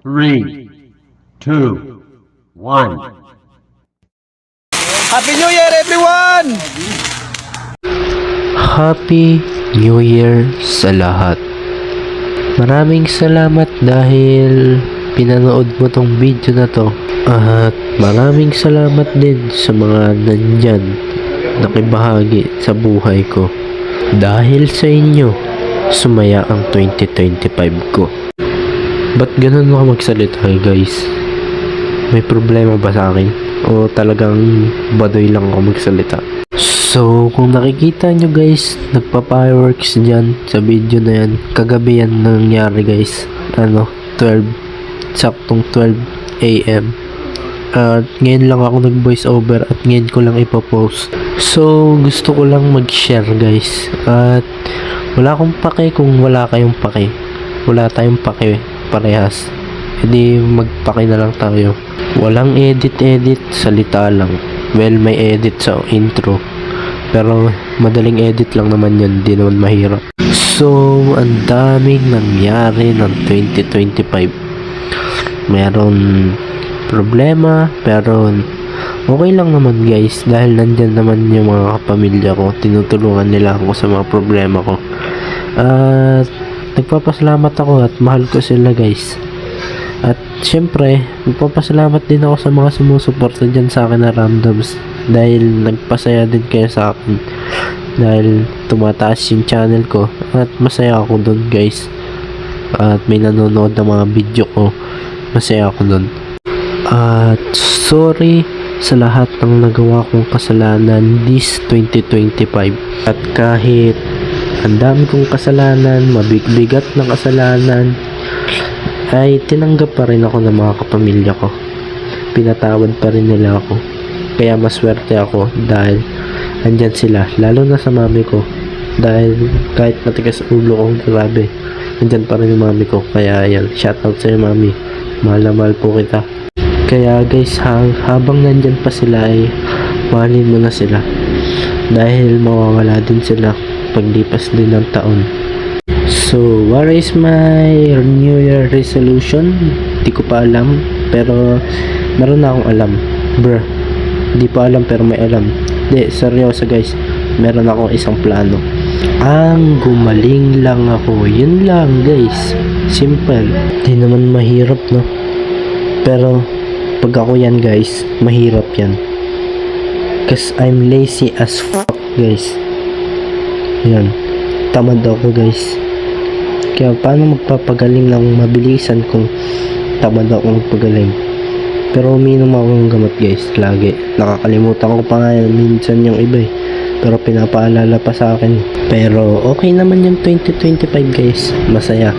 Three, two, one. Happy New Year, everyone! Happy New Year sa lahat. Maraming salamat dahil pinanood mo tong video na to. At maraming salamat din sa mga nandyan nakibahagi sa buhay ko. Dahil sa inyo, sumaya ang 2025 ko. Ba't ganun ako magsalita, guys? May problema ba sa akin? O talagang badoy lang ako magsalita? So, kung nakikita nyo guys, nagpa-fireworks dyan sa video na yan. Kagabi yan nangyari guys. 12, saktong 12 AM. At ngayon lang ako nag-voice over at ngayon ko lang ipopost. So, gusto ko lang mag-share guys. At wala akong pake kung wala kayong pake. Wala tayong pake parehas. Hindi magpake na lang tayo. Walang edit, salita lang. Well, may edit sa intro. Pero madaling edit lang naman yun, di naman mahirap. So, ang daming nangyari ng 2025. Meron problema, pero okay lang naman guys. Dahil nandyan naman yung mga kapamilya ko. Tinutulungan nila ako sa mga problema ko. At nagpapasalamat ako at mahal ko sila guys. At syempre, nagpapasalamat din ako sa mga sumusuporta dyan sa akin na randoms. Dahil nagpasaya din kayo sa akin. Dahil tumataas yung channel ko. At masaya ako dun guys. At may nanonood ng mga video ko. Masaya ako dun. At sorry sa lahat ng nagawa kong kasalanan this 2025. At kahit ang dami kong kasalanan, mabigbigat na kasalanan, ay tinanggap pa rin ako ng mga kapamilya ko. Pinatawad pa rin nila ako. Kaya maswerte ako dahil andyan sila, lalo na sa mami ko. Dahil kahit matigas ulo ko, grabe, andyan pa rin yung mami ko. Kaya yan, shoutout sa'yo mami, mahal na mahal po kita. Kaya guys, habang nandyan pa sila ay mahalin mo na sila. Dahil mawawala din sila paglipas din ng taon. So, what is my New Year resolution? Di ko pa alam, pero meron na akong alam. Bruh, di pa alam pero may alam. Di, seryoso guys, meron akong isang plano. Ang gumaling lang ako, yun lang guys. Simple. Di naman mahirap, no? Pero pag ako yan guys, mahirap yan. Cause I'm lazy as fuck guys. Yan, tamad ako guys. Kaya paano magpapagaling ng mabilisan kung tamad ako magpagaling? Pero uminom ako ng gamot guys, lagi. Nakakalimutan ko pa nga yan, minsan yung iba eh. Pero pinapaalala pa sa akin. Pero okay naman yung 2025 guys, masaya.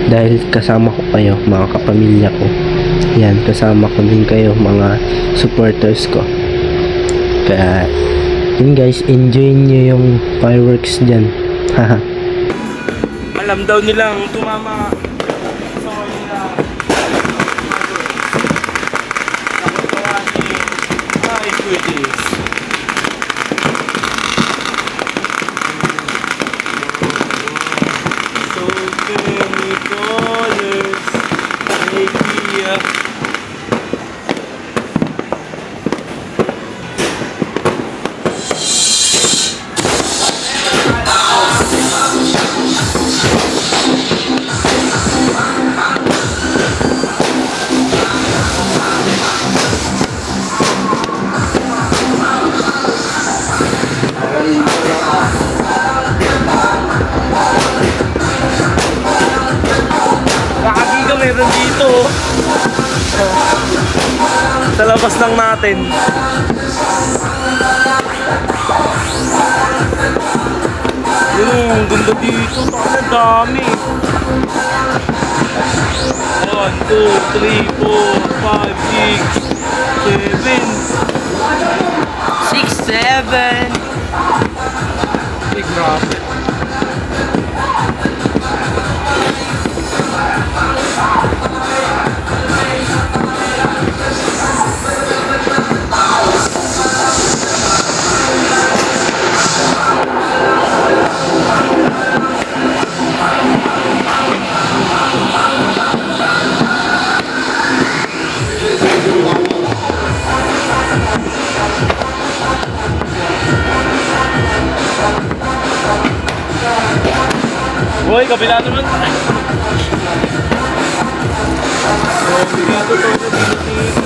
Dahil kasama ko kayo, mga kapamilya ko. Yan, kasama ko din kayo, mga supporters ko. Kaya yun guys, enjoy nyo yung fireworks dyan. Haha. Alam daw nilang tumama sa kanila. Ay, goodies. So many colors, idea. Nakagiga meron dito. Sa labas lang natin. Yun, ang ganda dito. Taka dami. 1, 2, 3, 4, 5, 6, 7. 6, 7. Ay, grabe. Uy, kabila naman. Dito to.